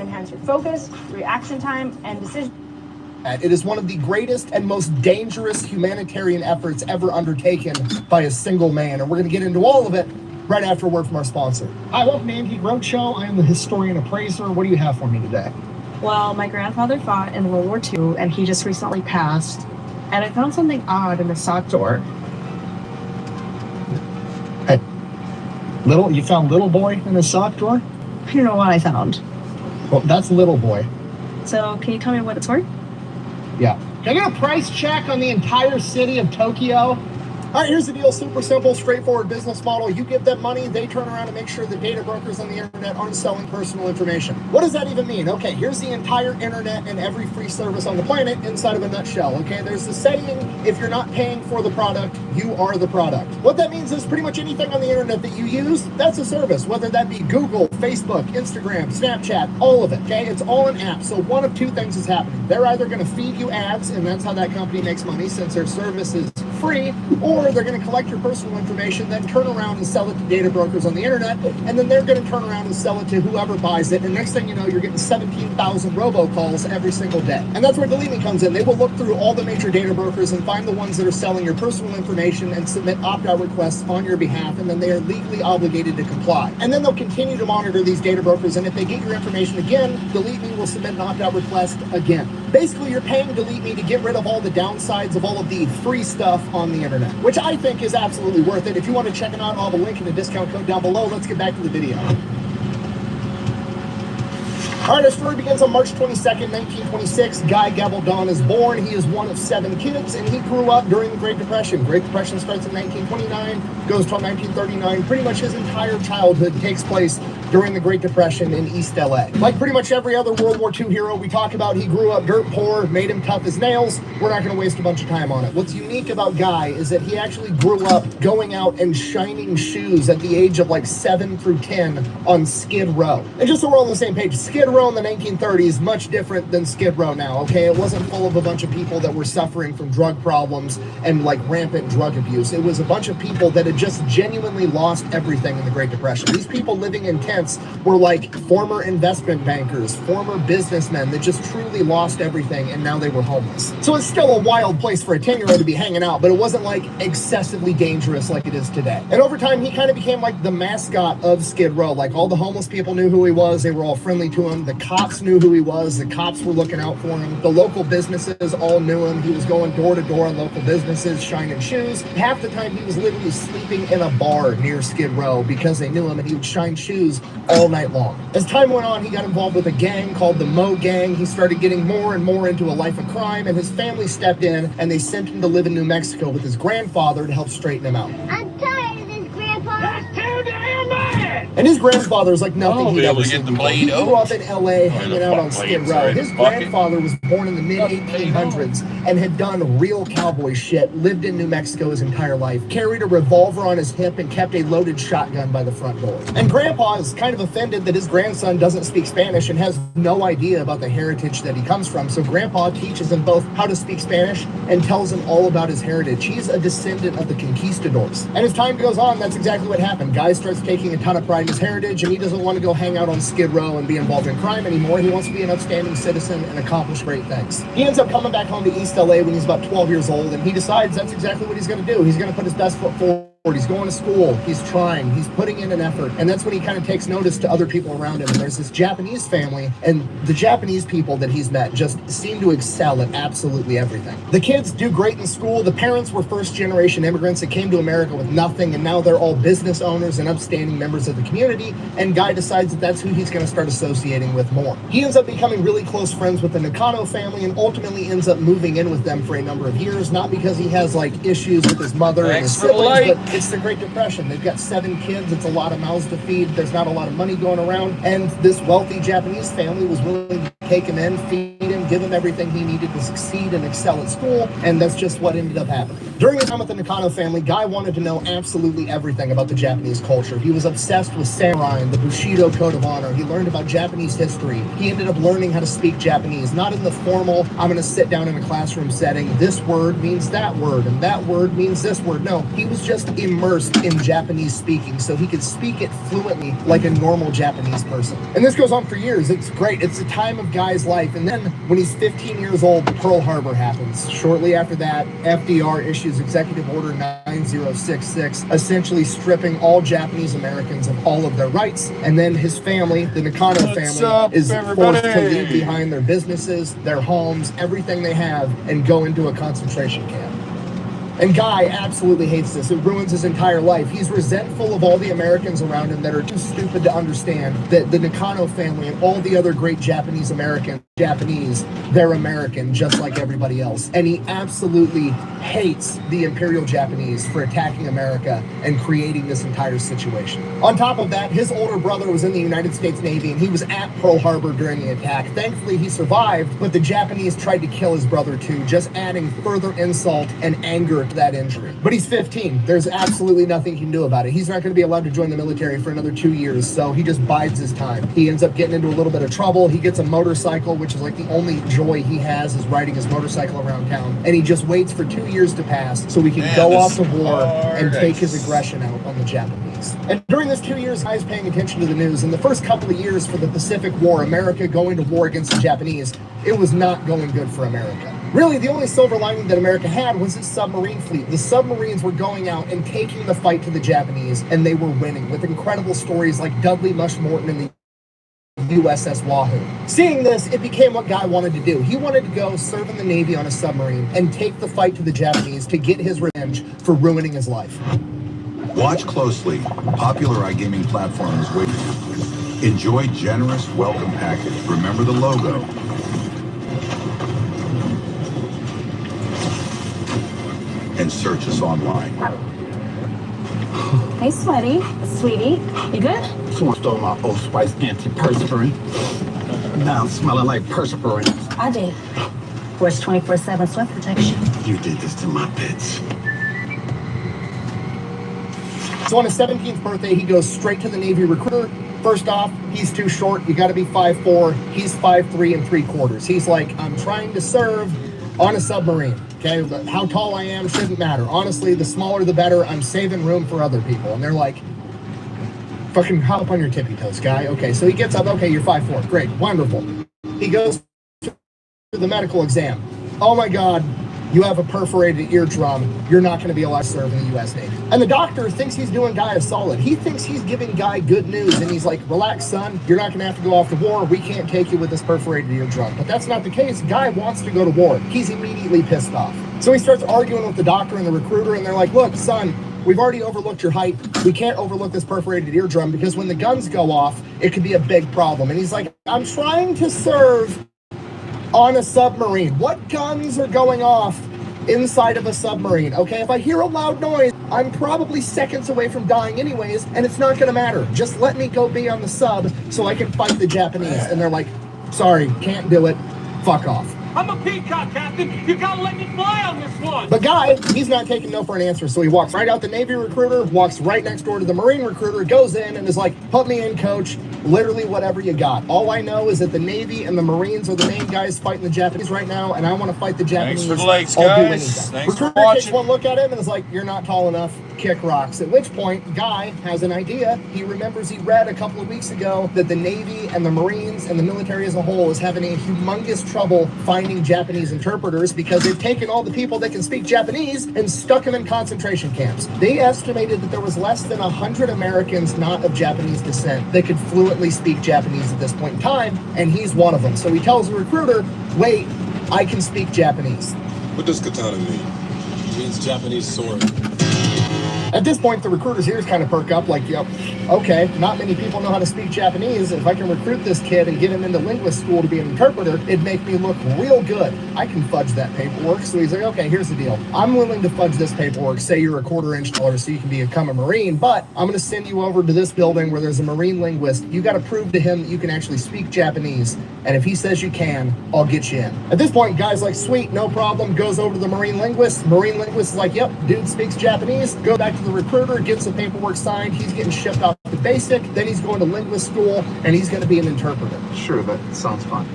enhance your focus, reaction time, and decision. It is one of the greatest and most dangerous humanitarian efforts ever undertaken by a single man, and we're going to get into all of it right after a word from our sponsor. Hi, welcome to Antique Roadshow. I am the historian appraiser. What do you have for me today? Well, my grandfather fought in World War II, and he just recently passed, and I found something odd in the sock drawer. Hey, you found little boy in the sock drawer? I don't know what I found. Well, that's little boy. So, can you tell me what it's worth? Yeah. Can I get a price check on the entire city of Tokyo? All right, here's the deal. Super simple, straightforward business model. You give them money, they turn around and make sure the data brokers on the internet aren't selling personal information. What does that even mean? Okay, here's the entire internet and every free service on the planet inside of a nutshell, okay? There's the saying, if you're not paying for the product, you are the product. What that means is pretty much anything on the internet that you use, that's a service, whether that be Google, Facebook, Instagram, Snapchat, all of it, okay? It's all an app, so one of two things is happening. They're either gonna feed you ads, and that's how that company makes money since their service is free, or they're going to collect your personal information, then turn around and sell it to data brokers on the internet, and then they're going to turn around and sell it to whoever buys it, and next thing you know, you're getting 17,000 robocalls every single day. And that's where Delete Me comes in. They will look through all the major data brokers and find the ones that are selling your personal information and submit opt-out requests on your behalf, and then they are legally obligated to comply. And then they'll continue to monitor these data brokers, and if they get your information again, Delete Me will submit an opt-out request again. Basically, you're paying Delete Me to get rid of all the downsides of all of the free stuff on the internet, which I think is absolutely worth it. If you want to check it out, I'll have a link and a discount code down below. Let's get back to the video. All right, our story begins on March 22nd, 1926. Guy Gabaldon is born. He is one of 7 kids, and he grew up during the Great Depression. Great Depression starts in 1929, goes till 1939. Pretty much his entire childhood takes place during the Great Depression in East LA. Like pretty much every other World War II hero we talk about, he grew up dirt poor, made him tough as nails. We're not going to waste a bunch of time on it. What's unique about Guy is that he actually grew up going out and shining shoes at the age of like 7 through 10 on Skid Row. And just so we're all on the same page, Skid Row in the 1930s, much different than Skid Row now, okay? It wasn't full of a bunch of people that were suffering from drug problems and like rampant drug abuse. It was a bunch of people that had just genuinely lost everything in the Great Depression. These people living in tents were like former investment bankers, former businessmen that just truly lost everything, and now they were homeless. So it's still a wild place for a 10-year-old to be hanging out, but it wasn't like excessively dangerous like it is today. And over time, he kind of became like the mascot of Skid Row. Like all the homeless people knew who he was. They were all friendly to him. The cops knew who he was. The cops were looking out for him. The local businesses all knew him. He was going door to door on local businesses, shining shoes. Half the time he was literally sleeping in a bar near Skid Row because they knew him, and he would shine shoes all night long. As time went on, he got involved with a gang called the Mo Gang. He started getting more and more into a life of crime, and his family stepped in, and they sent him to live in New Mexico with his grandfather to help straighten him out. I'm tired of this, Grandpa. That's too damn bad! And his grandfather is like nothing he'd ever seen the before. He grew up in LA hanging out on Skid Row. His grandfather was born in the mid-1800s and had done real cowboy shit, lived in New Mexico his entire life, carried a revolver on his hip, and kept a loaded shotgun by the front door. And Grandpa is kind of offended that his grandson doesn't speak Spanish and has no idea about the heritage that he comes from. So Grandpa teaches him both how to speak Spanish and tells him all about his heritage. He's a descendant of the conquistadors. And as time goes on, that's exactly what happened. Guy starts taking a ton of pride in his heritage, and he doesn't want to go hang out on Skid Row and be involved in crime anymore. He wants to be an upstanding citizen and accomplish great things. He ends up coming back home to East LA when he's about 12 years old, and he decides that's exactly what he's going to do. He's going to put his best foot forward. He's going to school, he's trying, he's putting in an effort, and that's when he kind of takes notice to other people around him. And there's this Japanese family, and the Japanese people that he's met just seem to excel at absolutely everything. The kids do great in school. The parents were first-generation immigrants that came to America with nothing, and now they're all business owners and upstanding members of the community, and Guy decides that that's who he's going to start associating with more. He ends up becoming really close friends with the Nakano family and ultimately ends up moving in with them for a number of years, not because he has like issues with his mother and his siblings, but it's the Great Depression. They've got 7 kids. It's a lot of mouths to feed. There's not a lot of money going around. And this wealthy Japanese family was willing to take him in, feed him, him, give him everything he needed to succeed and excel at school, and that's just what ended up happening. During his time with the Nakano family, Guy wanted to know absolutely everything about the Japanese culture. He was obsessed with samurai and the Bushido code of honor. He learned about Japanese history. He ended up learning how to speak Japanese, not in the formal, I'm going to sit down in a classroom setting, this word means that word, and that word means this word. No, he was just immersed in Japanese speaking, so he could speak it fluently like a normal Japanese person. And this goes on for years. It's great. It's the time of Guy's life. And then when he's 15 years old, Pearl Harbor happens. Shortly after that, FDR issues Executive Order 9066, essentially stripping all Japanese Americans of all of their rights. And then his family, the Nakano family, is forced to leave behind their businesses, their homes, everything they have, and go into a concentration camp. And Guy absolutely hates this. It ruins his entire life. He's resentful of all the Americans around him that are too stupid to understand that the Nakano family and all the other great Japanese, they're American just like everybody else. And he absolutely hates the Imperial Japanese for attacking America and creating this entire situation. On top of that, his older brother was in the United States Navy and he was at Pearl Harbor during the attack. Thankfully, he survived, but the Japanese tried to kill his brother too, just adding further insult and anger to that injury. But he's 15. There's absolutely nothing he can do about it. He's not going to be allowed to join the military for another 2 years, so he just bides his time. He ends up getting into a little bit of trouble. He gets a motorcycle, which is like the only joy he has is riding his motorcycle around town. And he just waits for 2 years to pass so he can go off to war and take his aggression out on the Japanese. And during this 2 years, Guy's paying attention to the news. In the first couple of years for the Pacific War, America going to war against the Japanese, it was not going good for America. Really, the only silver lining that America had was its submarine fleet. The submarines were going out and taking the fight to the Japanese, and they were winning with incredible stories like Dudley Mush-Morton and the USS Wahoo. Seeing this, it became what Guy wanted to do. He wanted to go serve in the Navy on a submarine and take the fight to the Japanese to get his revenge for ruining his life. Watch closely. Popular iGaming platform is waiting. Enjoy generous welcome package. Remember the logo. And search us online. Hey, sweaty. Sweetie, you good? Someone stole my Old Spice antiperspirant. Now I'm smelling like perspirant. I did. Wears 24/7 sweat protection. You did this to my pets. So on his 17th birthday, he goes straight to the Navy recruiter. First off, he's too short. You got to be 5'4". He's 5'3 3/4". He's like, I'm trying to serve on a submarine. Okay, but how tall I am shouldn't matter. Honestly, the smaller the better. I'm saving room for other people. And they're like, fucking hop up on your tippy toes, Guy. Okay, so he gets up. Okay, you're 5'4". Great, wonderful. He goes to the medical exam. Oh my God, you have a perforated eardrum. You're not going to be allowed to serve in the U.S. Navy. And the doctor thinks he's doing Guy a solid. He thinks he's giving Guy good news. And he's like, relax, son. You're not going to have to go off to war. We can't take you with this perforated eardrum. But that's not the case. Guy wants to go to war. He's immediately pissed off. So he starts arguing with the doctor and the recruiter. And they're like, look, son, we've already overlooked your height. We can't overlook this perforated eardrum because when the guns go off, it could be a big problem. And he's like, I'm trying to serve on a submarine. What guns are going off inside of a submarine? Okay, if I hear a loud noise, I'm probably seconds away from dying anyways, and it's not gonna matter. Just let me go be on the sub so I can fight the Japanese. And they're like, sorry, can't do it. Fuck off. I'm a peacock, Captain. You gotta let me fly on this one. But Guy, he's not taking no for an answer, so he walks right out the Navy recruiter, walks right next door to the Marine recruiter, goes in and is like, put me in, coach. Literally whatever you got. All I know is that the Navy and the Marines are the main guys fighting the Japanese right now, and I want to fight the Japanese. Thanks for the likes, I'll do guys. anything. Thanks for Recruiter takes watching. one look at him and is like, you're not tall enough. Kick rocks. At which point, Guy has an idea. He remembers he read a couple of weeks ago that the Navy and the Marines and the military as a whole is having a humongous trouble finding Japanese interpreters because they've taken all the people that can speak Japanese and stuck them in concentration camps. They estimated that there was less than 100 Americans not of Japanese descent that could fluently speak Japanese at this point in time, and he's one of them. So he tells the recruiter, wait, I can speak Japanese. What does katana mean? It means Japanese sword. At this point, the recruiter's ears kind of perk up like, yep, okay, not many people know how to speak Japanese. If I can recruit this kid and get him into linguist school to be an interpreter, it'd make me look real good. I can fudge that paperwork. So he's like, okay, here's the deal. I'm willing to fudge this paperwork, say you're a $1/4 taller so you can become a Marine, but I'm going to send you over to this building where there's a Marine linguist. You got to prove to him that you can actually speak Japanese. And if he says you can, I'll get you in. At this point, guy's like, sweet, no problem. Goes over to the Marine linguist. Marine linguist is like, yep, dude speaks Japanese. Go back to the recruiter, gets the paperwork signed. He's getting shipped off to basic. Then he's going to linguist school, and he's going to be an interpreter. Sure, that sounds fun.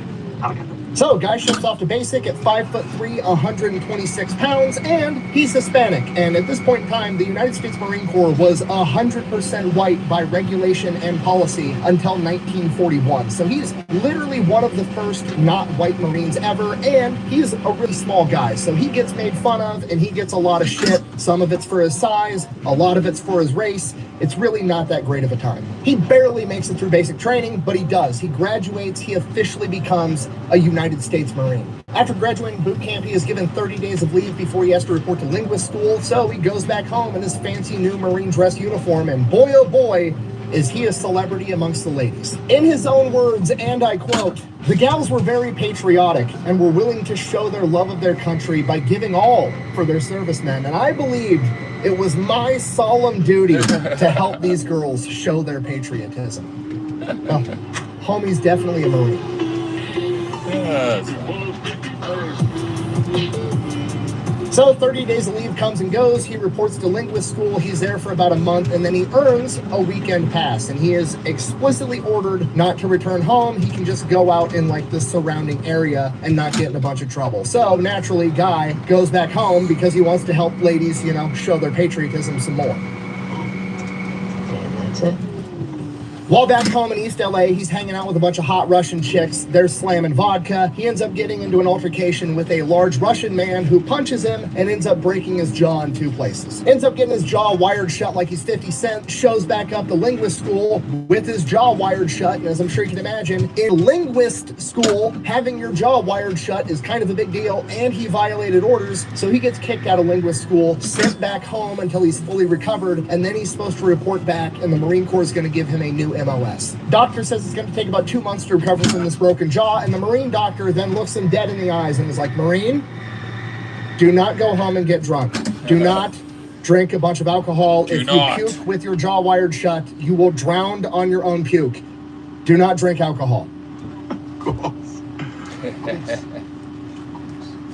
So, guy ships off to basic at 5'3", 126 pounds, and he's Hispanic. And at this point in time, the United States Marine Corps was 100% white by regulation and policy until 1941. So he's literally one of the first not white Marines ever, and he's a really small guy. So he gets made fun of, and he gets a lot of shit. Some of it's for his size, a lot of it's for his race. It's really not that great of a time. He barely makes it through basic training, but he does. He graduates. He officially becomes a United States Marine. After graduating boot camp, he is given 30 days of leave before he has to report to linguist school. So he goes back home in his fancy new Marine dress uniform, and boy, oh boy, is he a celebrity amongst the ladies. In his own words, and I quote, "The gals were very patriotic and were willing to show their love of their country by giving all for their servicemen. And I believed it was my solemn duty to help these girls show their patriotism." Well, homie's definitely a Marine. So 30 days of leave comes and goes. He reports to linguist school. He's there for about a month, and then he earns a weekend pass, and he is explicitly ordered not to return home. He can just go out in like the surrounding area and not get in a bunch of trouble. So naturally, guy goes back home because he wants to help ladies, you know, show their patriotism some more. And that's it. While back home in East LA, he's hanging out with a bunch of hot Russian chicks. They're slamming vodka. He ends up getting into an altercation with a large Russian man who punches him and ends up breaking his jaw in 2 places. Ends up getting his jaw wired shut like he's 50 Cent. Shows back up to linguist school with his jaw wired shut. And as I'm sure you can imagine, in linguist school, having your jaw wired shut is kind of a big deal, and he violated orders. So he gets kicked out of linguist school, sent back home until he's fully recovered, and then he's supposed to report back, and the Marine Corps is going to give him a new MOS. Doctor says it's going to take about 2 months to recover from this broken jaw, and the Marine doctor then looks him dead in the eyes and is like, Marine, do not go home and get drunk. Do not drink a bunch of alcohol. If you puke with your jaw wired shut, you will drown on your own puke. Do not drink alcohol.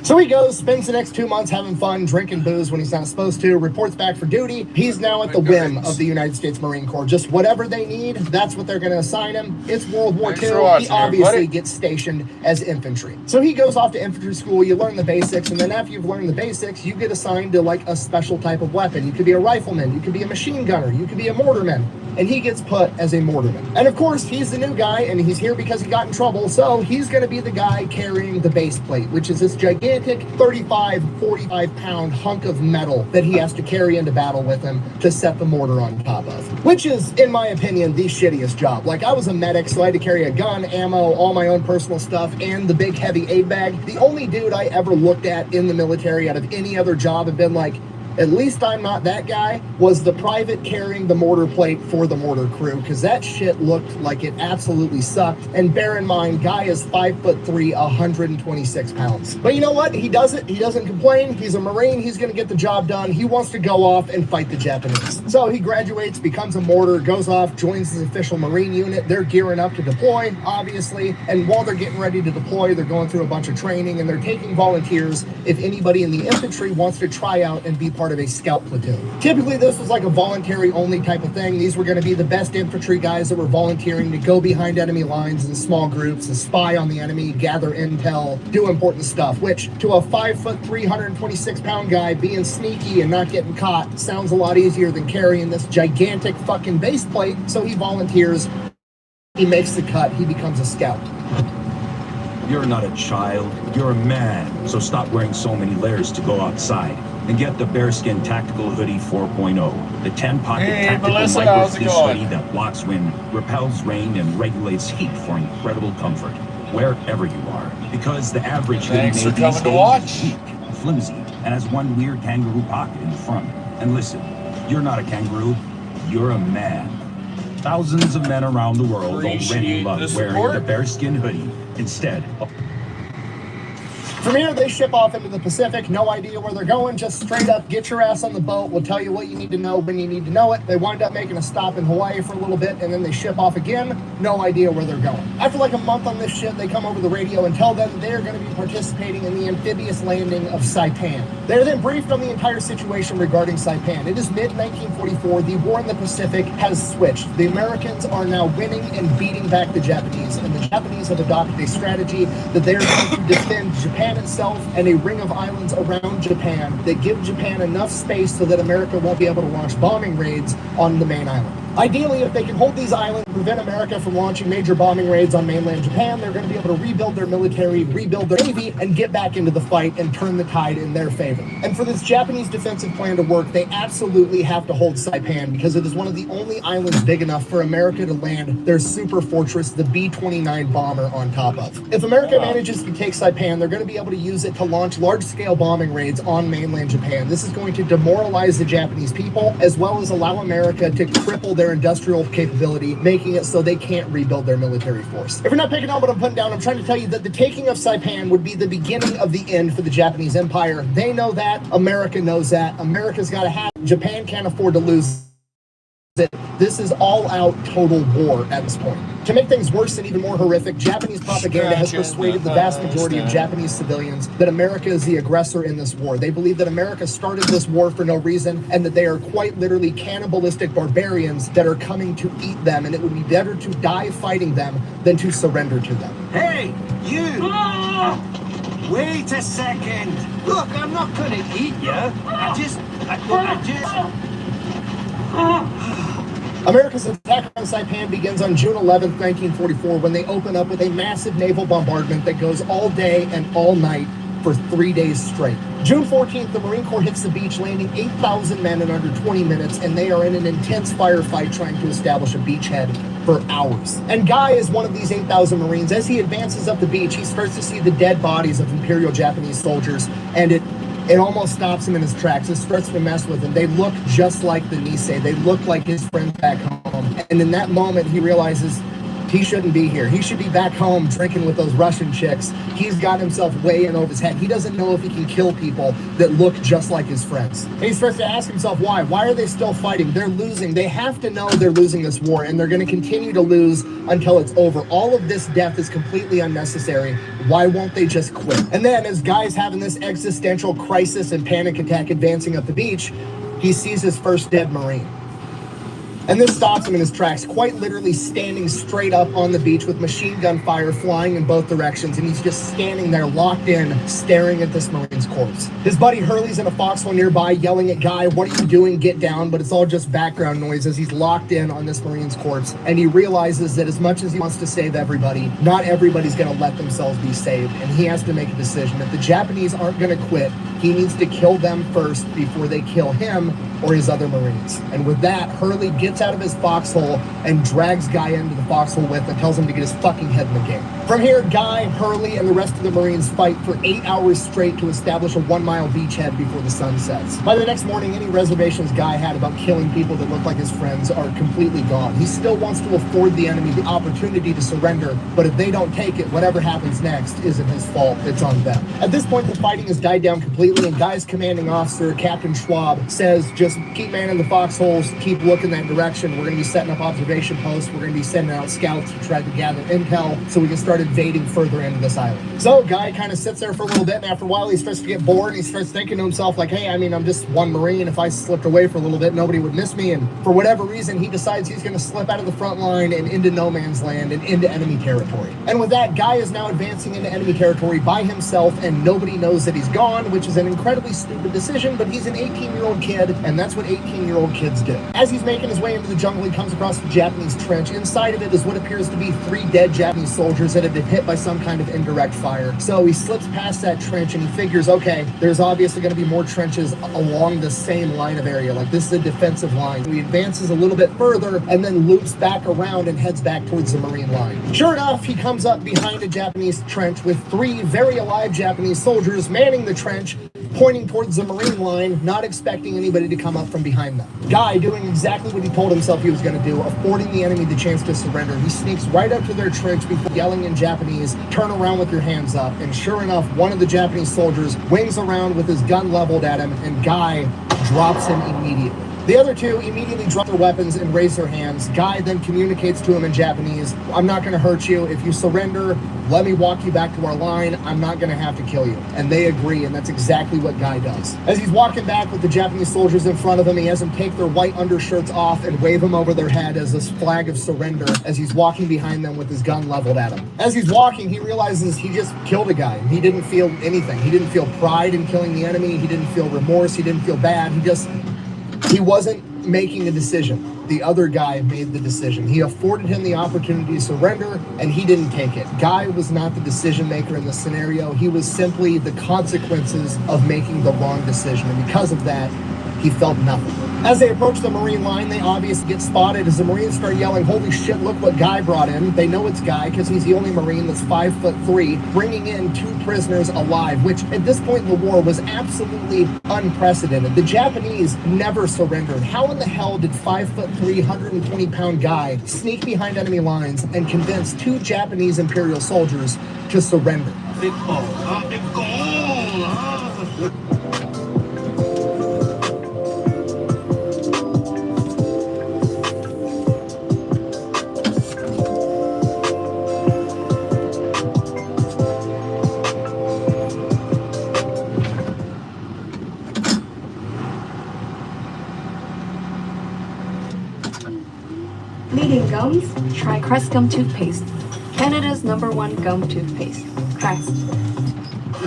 So he goes, spends the next 2 months having fun, drinking booze when he's not supposed to, reports back for duty. He's now at the whim of the United States Marine Corps. Just whatever they need, that's what they're going to assign him. It's World War II. He obviously gets stationed as infantry. So he goes off to infantry school. You learn the basics, and then after you've learned the basics, you get assigned to like a special type of weapon. You could be a rifleman. You could be a machine gunner. You could be a mortarman. And he gets put as a mortarman. And of course, he's the new guy, and he's here because he got in trouble, so he's going to be the guy carrying the base plate, which is this gigantic 35, 45-pound hunk of metal that he has to carry into battle with him to set the mortar on top of. Which is, in my opinion, the shittiest job. Like, I was a medic, so I had to carry a gun, ammo, all my own personal stuff, and the big heavy aid bag. The only dude I ever looked at in the military out of any other job and been like, at least I'm not that guy, was the private carrying the mortar plate for the mortar crew, because that shit looked like it absolutely sucked. And bear in mind, guy is 5'3", 126 pounds. But you know what? He does it. He doesn't complain. He's a Marine. He's going to get the job done. He wants to go off and fight the Japanese. So he graduates, becomes a mortar, goes off, joins his official Marine unit. They're gearing up to deploy, obviously. And while they're getting ready to deploy, they're going through a bunch of training, and they're taking volunteers if anybody in the infantry wants to try out and be part of a scout platoon. Typically, this was like a voluntary only type of thing. These were going to be the best infantry guys that were volunteering to go behind enemy lines in small groups and spy on the enemy, gather intel, do important stuff, which to a 5'3", 126-pound guy, being sneaky and not getting caught sounds a lot easier than carrying this gigantic fucking base plate. So he volunteers, he makes the cut, he becomes a scout. You're not a child, you're a man, so stop wearing so many layers to go outside. And get the Bearskin Tactical Hoodie 4.0, the 10-pocket tactical micro-fleece hoodie that blocks wind, repels rain, and regulates heat for incredible comfort, wherever you are. Because the average hoodie made these days is weak, flimsy, and has one weird kangaroo pocket in the front. And listen, You're not a kangaroo. You're a man. Thousands of men around the world already Appreciate love the wearing support. the bearskin hoodie instead of From here, they ship off into the Pacific. No idea where they're going. Just straight up, get your ass on the boat. We'll tell you what you need to know when you need to know it. They wind up making a stop in Hawaii for a little bit, and then they ship off again. No idea where they're going. After like a month on this ship, they come over the radio and tell them they're going to be participating in the amphibious landing of Saipan. They're then briefed on the entire situation regarding Saipan. It is mid-1944. The war in the Pacific has switched. The Americans are now winning and beating back the Japanese, and the Japanese have adopted a strategy that they're going to defend Japan itself and a ring of islands around Japan that give Japan enough space so that America won't be able to launch bombing raids on the main island. Ideally, if they can hold these islands and prevent America from launching major bombing raids on mainland Japan, they're going to be able to rebuild their military, rebuild their navy, and get back into the fight and turn the tide in their favor. And for this Japanese defensive plan to work, they absolutely have to hold Saipan because it is one of the only islands big enough for America to land their super fortress, the B-29 bomber, on top of. If America manages to take Saipan, they're going to be able to use it to launch large-scale bombing raids on mainland Japan. This is going to demoralize the Japanese people, as well as allow America to cripple their industrial capability, making it so they can't rebuild their military force. If you're not picking up what I'm putting down, I'm trying to tell you that the taking of Saipan would be the beginning of the end for the Japanese Empire. They know that. America knows that. America's got to have it. Japan can't afford to lose it. This is all-out total war at this point. To make things worse and even more horrific, Japanese propaganda has persuaded the vast majority of Japanese civilians that America is the aggressor in this war. They believe that America started this war for no reason and that they are quite literally cannibalistic barbarians that are coming to eat them, and it would be better to die fighting them than to surrender to them. Hey, you! Wait a second. Look, I'm not gonna eat you. I just... America's attack on Saipan begins on June 11th, 1944, when they open up with a massive naval bombardment that goes all day and all night for 3 days straight. June 14th, the Marine Corps hits the beach, landing 8,000 men in under 20 minutes, and they are in an intense firefight trying to establish a beachhead for hours. And Guy is one of these 8,000 Marines. As he advances up the beach, he starts to see the dead bodies of Imperial Japanese soldiers, and it almost stops him in his tracks. It starts to mess with him. They look just like the Nisei. They look like his friends back home. And in that moment, he realizes he shouldn't be here. He should be back home drinking with those Russian chicks. He's got himself way in over his head. He doesn't know if he can kill people that look just like his friends. And he starts to ask himself why. Why are they still fighting? They're losing. They have to know they're losing this war, and they're going to continue to lose until it's over. All of this death is completely unnecessary. Why won't they just quit? And then, as Guy's having this existential crisis and panic attack advancing up the beach, he sees his first dead Marine. And this stops him in his tracks, quite literally standing straight up on the beach with machine gun fire flying in both directions, and he's just standing there locked in, staring at this Marine's corpse. His buddy Hurley's in a foxhole nearby, yelling at Guy, "What are you doing? Get down!" But it's all just background noise as he's locked in on this Marine's corpse, and he realizes that as much as he wants to save everybody, not everybody's going to let themselves be saved, and he has to make a decision. If the Japanese aren't going to quit, he needs to kill them first before they kill him or his other Marines. And with that, Hurley gets out of his foxhole and drags Guy into the foxhole with and tells him to get his fucking head in the game. From here, Guy, Hurley, and the rest of the Marines fight for 8 hours straight to establish a 1-mile beachhead before the sun sets. By the next morning, any reservations Guy had about killing people that look like his friends are completely gone. He still wants to afford the enemy the opportunity to surrender, but if they don't take it, whatever happens next isn't his fault, it's on them. At this point, the fighting has died down completely, and Guy's commanding officer, Captain Schwab, says, just keep manning the foxholes, keep looking that direction. We're going to be setting up observation posts. We're going to be sending out scouts to try to gather intel so we can start invading further into this island. So Guy kind of sits there for a little bit, and after a while he starts to get bored, and he starts thinking to himself like, hey, I mean, I'm just one Marine. If I slipped away for a little bit, nobody would miss me. And for whatever reason, he decides he's going to slip out of the front line and into no man's land and into enemy territory. And with that, Guy is now advancing into enemy territory by himself, and nobody knows that he's gone, which is an incredibly stupid decision, but he's an 18-year-old kid, and that's what 18-year-old kids do. As he's making his way into the jungle, he comes across the Japanese trench. Inside of it is what appears to be 3 dead Japanese soldiers that have been hit by some kind of indirect fire. So he slips past that trench and he figures, okay, there's obviously going to be more trenches along the same line of area. Like, this is a defensive line. So he advances a little bit further and then loops back around and heads back towards the Marine line. Sure enough, he comes up behind a Japanese trench with 3 very alive Japanese soldiers manning the trench, pointing towards the Marine line, not expecting anybody to come up from behind them. Guy doing exactly what he told himself he was going to do, affording the enemy the chance to surrender. He sneaks right up to their trench before yelling in Japanese, "Turn around with your hands up." And sure enough, one of the Japanese soldiers wings around with his gun leveled at him, and Guy drops him immediately. The other two immediately drop their weapons and raise their hands. Guy then communicates to him in Japanese, "I'm not going to hurt you. If you surrender, let me walk you back to our line. I'm not going to have to kill you." And they agree, and that's exactly what Guy does. As he's walking back with the Japanese soldiers in front of him, he has them take their white undershirts off and wave them over their head as this flag of surrender as he's walking behind them with his gun leveled at him. As he's walking, he realizes he just killed a guy. He didn't feel anything. He didn't feel pride in killing the enemy. He didn't feel remorse. He didn't feel bad. He wasn't making a decision. The other guy made the decision. He afforded him the opportunity to surrender, and he didn't take it. Guy was not the decision maker in this scenario. He was simply the consequences of making the wrong decision, and because of that, he felt nothing. As they approach the Marine line, they obviously get spotted as the Marines start yelling, "Holy shit, look what Guy brought in." They know it's Guy because he's the only Marine that's 5'3", bringing in 2 prisoners alive, which at this point in the war was absolutely unprecedented. The Japanese never surrendered. How in the hell did 5'3", 120-pound Guy sneak behind enemy lines and convince 2 Japanese Imperial soldiers to surrender? Big goal, big goal, huh? Leading gums, try Crest Gum Toothpaste. Canada's #1 gum toothpaste. Crest.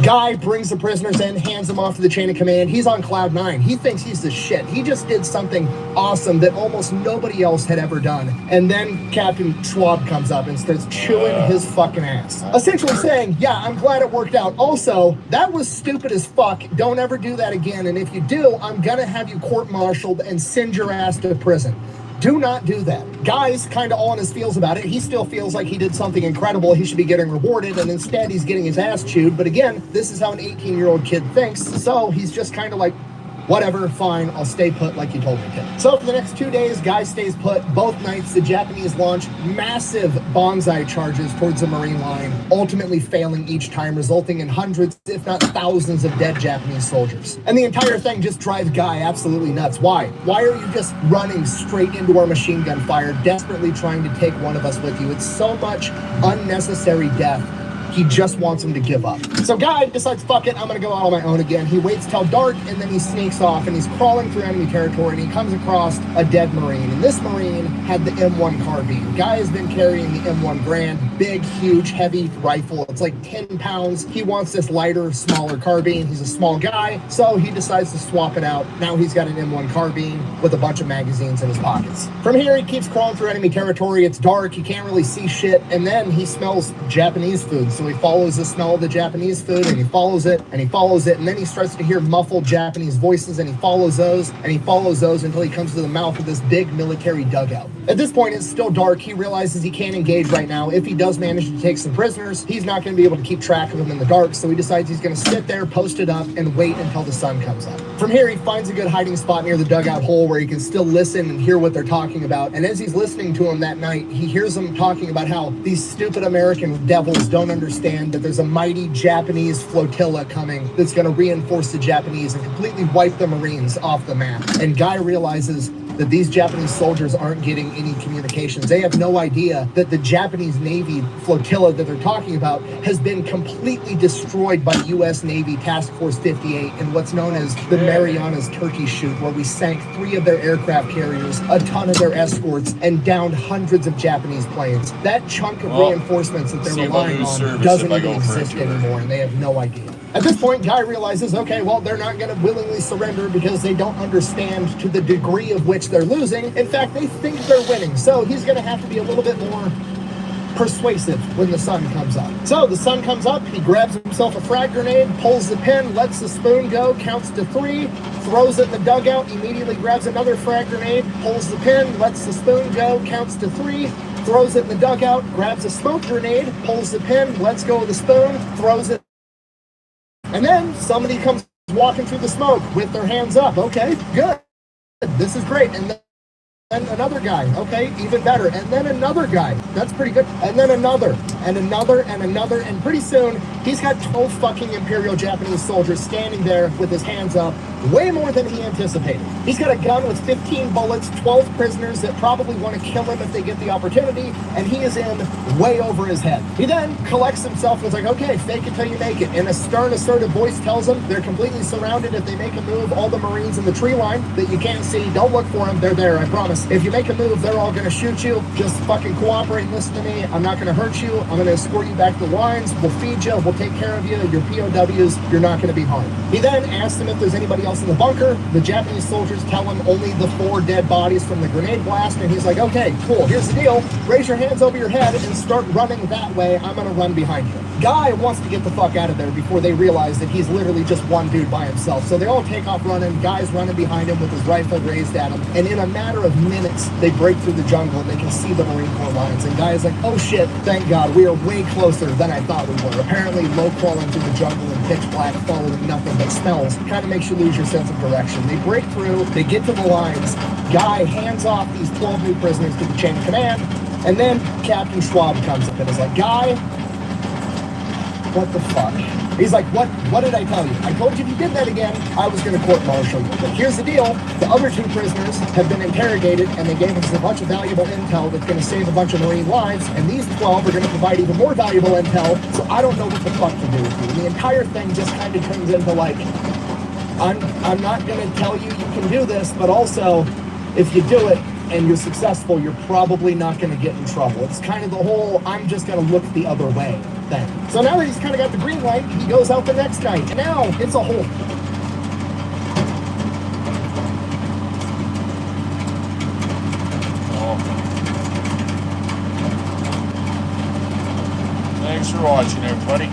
Guy brings the prisoners in, hands them off to the chain of command. He's on cloud 9. He thinks he's the shit. He just did something awesome that almost nobody else had ever done. And then Captain Schwab comes up and starts chewing his fucking ass. Essentially saying, "Yeah, I'm glad it worked out. Also, that was stupid as fuck. Don't ever do that again. And if you do, I'm gonna have you court-martialed and send your ass to prison. Do not do that." Guy's kind of all in his feels about it. He still feels like he did something incredible. He should be getting rewarded, and instead he's getting his ass chewed. But again, this is how an 18-year-old kid thinks. So he's just kind of like, whatever, fine, I'll stay put like you told me to. So for the next 2 days, Guy stays put. Both nights, the Japanese launch massive bonsai charges towards the Marine line, ultimately failing each time, resulting in hundreds, if not thousands, of dead Japanese soldiers. And the entire thing just drives Guy absolutely nuts. Why? Why are you just running straight into our machine gun fire, desperately trying to take one of us with you? It's so much unnecessary death. He just wants him to give up. So Guy decides, fuck it, I'm gonna go out on my own again. He waits till dark, and then he sneaks off, and he's crawling through enemy territory, and he comes across a dead Marine. And this Marine had the M1 carbine. Guy has been carrying the M1 Grand, big, huge, heavy rifle. It's like 10 pounds. He wants this lighter, smaller carbine. He's a small guy, so he decides to swap it out. Now he's got an M1 carbine with a bunch of magazines in his pockets. From here, he keeps crawling through enemy territory. It's dark, he can't really see shit, and then he smells Japanese food. So he follows the smell of the Japanese food, and he follows it, and he follows it, and then he starts to hear muffled Japanese voices, and he follows those, and he follows those until he comes to the mouth of this big military dugout. At this point, it's still dark. He realizes he can't engage right now. If he does manage to take some prisoners, he's not going to be able to keep track of them in the dark, so he decides he's going to sit there, posted up, and wait until the sun comes up. From here, he finds a good hiding spot near the dugout hole where he can still listen and hear what they're talking about, and as he's listening to them that night, he hears them talking about how these stupid American devils don't understand that there's a mighty Japanese flotilla coming that's going to reinforce the Japanese and completely wipe the Marines off the map. And Guy realizes that these Japanese soldiers aren't getting any communications. They have no idea that the Japanese Navy flotilla that they're talking about has been completely destroyed by U.S. Navy Task Force 58 in what's known as the Marianas Turkey Shoot, where we sank 3 of their aircraft carriers, a ton of their escorts, and downed hundreds of Japanese planes. That chunk of reinforcements that they're relying on doesn't even exist anymore, and they have no idea. At this point, Guy realizes, okay, well, they're not going to willingly surrender because they don't understand to the degree of which they're losing. In fact, they think they're winning. So he's going to have to be a little bit more persuasive when the sun comes up. So the sun comes up, he grabs himself a frag grenade, pulls the pin, lets the spoon go, counts to 3, throws it in the dugout, immediately grabs another frag grenade, pulls the pin, lets the spoon go, counts to 3, throws it in the dugout, grabs a smoke grenade, pulls the pin, lets go of the spoon, throws it. And then somebody comes walking through the smoke with their hands up. Okay, good. This is great. And then another guy. Okay, even better. And then another guy. That's pretty good. And then another, and another, and another. And pretty soon, he's got 12 fucking Imperial Japanese soldiers standing there with his hands up, way more than he anticipated. He's got a gun with 15 bullets, 12 prisoners that probably want to kill him if they get the opportunity, and he is in way over his head. He then collects himself and is like, okay, fake it till you make it. And a stern, assertive voice tells him they're completely surrounded. If they make a move, all the Marines in the tree line that you can't see, don't look for them, they're there, I promise. If you make a move, they're all gonna shoot you. Just fucking cooperate and listen to me. I'm not gonna hurt you. I'm gonna escort you back to the lines. We'll feed you. We'll take care of you. Your POWs, you're not gonna be harmed. He then asks him if there's anybody else in the bunker. The Japanese soldiers tell him only the 4 dead bodies from the grenade blast, and he's like, okay, cool, here's the deal. Raise your hands over your head and start running that way. I'm gonna run behind you. Guy wants to get the fuck out of there before they realize that he's literally just one dude by himself. So they all take off running. Guy's running behind him with his rifle raised at him. And in a matter of minutes, they break through the jungle and they can see the Marine Corps lines. And Guy is like, oh shit, thank God, we are way closer than I thought we were. Apparently low crawling through the jungle in pitch black, following nothing but smells, kind of makes you lose your sense of direction. They break through, they get to the lines. Guy hands off these 12 new prisoners to the chain of command. And then Captain Schwab comes up and is like, Guy, what the fuck? He's like, what did I tell you? I told you if you did that again, I was going to court-martial you. But here's the deal. The other 2 prisoners have been interrogated, and they gave us a bunch of valuable intel that's going to save a bunch of Marine lives, and these 12 are going to provide even more valuable intel, so I don't know what the fuck to do with you. And the entire thing just kind of turns into like, I'm not going to tell you you can do this, but also, if you do it, and you're successful, you're probably not going to get in trouble. It's kind of the whole, I'm just going to look the other way thing. So now that he's kind of got the green light, he goes out the next night. And now it's a whole... Thanks for watching, everybody.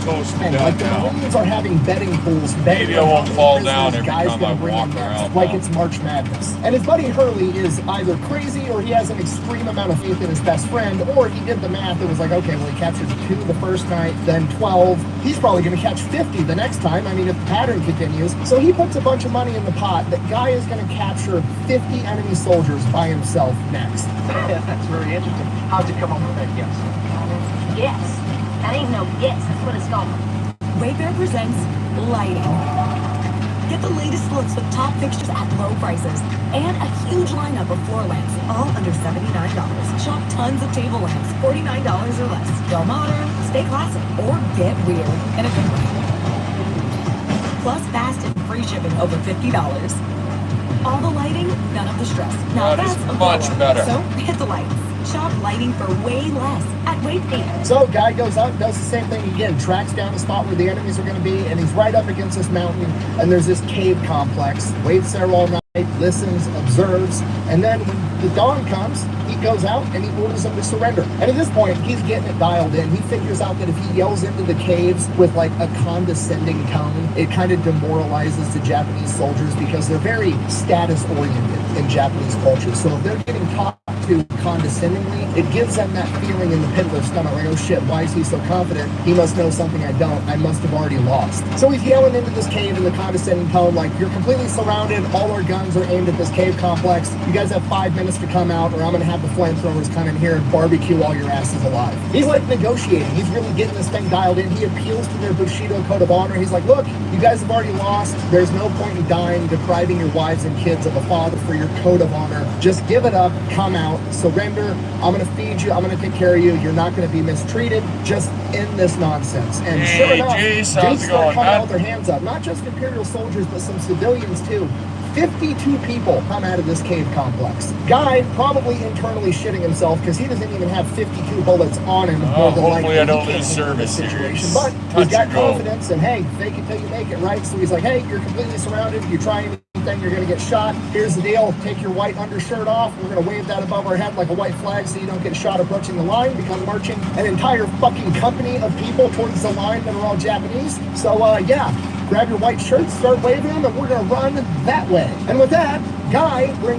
Close to like the Marines are having betting pools. Maybe I won't fall down every time I walk around. Like it's March Madness. And his buddy Hurley is either crazy or he has an extreme amount of faith in his best friend, or he did the math and was like, okay, well, he captures 2 the first night, then 12. He's probably going to catch 50 the next time. I mean, if the pattern continues. So he puts a bunch of money in the pot that Guy is going to capture 50 enemy soldiers by himself next. Yeah, that's very interesting. How'd you come up with that guess? Yes. That ain't no guess. That's what it's called. Wayfair presents lighting. Get the latest looks with top fixtures at low prices and a huge lineup of floor lamps, all under $79. Shop tons of table lamps, $49 or less. Go modern, stay classic, or get weird in a good way. Plus fast and free shipping over $50. All the lighting, none of the stress. Now that's much better. So hit the lights. Shop lighting for way less at Wayfair. So Guy goes out, does the same thing again, tracks down the spot where the enemies are going to be, and he's right up against this mountain, and there's this cave complex. Waits there all night, listens, observes, and then when the dawn comes, he goes out and he orders them to surrender. And at this point, he's getting it dialed in. He figures out that if he yells into the caves with like a condescending tone, it kind of demoralizes the Japanese soldiers because they're very status-oriented in Japanese culture. So if they're getting talked to condescendingly, it gives them that feeling in the pit of their stomach, like, oh shit, why is he so confident? He must know something I don't. I must have already lost. So he's yelling into this cave in the condescending tone, like, you're completely surrounded, all our guns are aimed at this cave complex, you guys have 5 minutes to come out, or I'm gonna have the flamethrowers come in here and barbecue all your asses alive. He's like negotiating, he's really getting this thing dialed in. He appeals to their Bushido code of honor. He's like, look, you guys have already lost, there's no point in dying, depriving your wives and kids of a father for your code of honor. Just give it up, come out, surrender, I'm gonna feed you, I'm gonna take care of you, you're not gonna be mistreated, just end this nonsense. And sure enough, dudes start coming out with their hands up, not just Imperial soldiers, but some civilians too. 52 people come out of this cave complex. Guy probably internally shitting himself because he doesn't even have 52 bullets on him. Hopefully I don't lose service here. But he's got confidence, and hey, fake it till you make it, right? So he's like, hey, you're completely surrounded, you try anything, you're gonna get shot. Here's the deal, take your white undershirt off, we're gonna wave that above our head like a white flag so you don't get shot approaching the line, because marching an entire fucking company of people towards the line that are all Japanese. So yeah, grab your white shirts, start waving them, and we're gonna run that way. And with that, Guy brings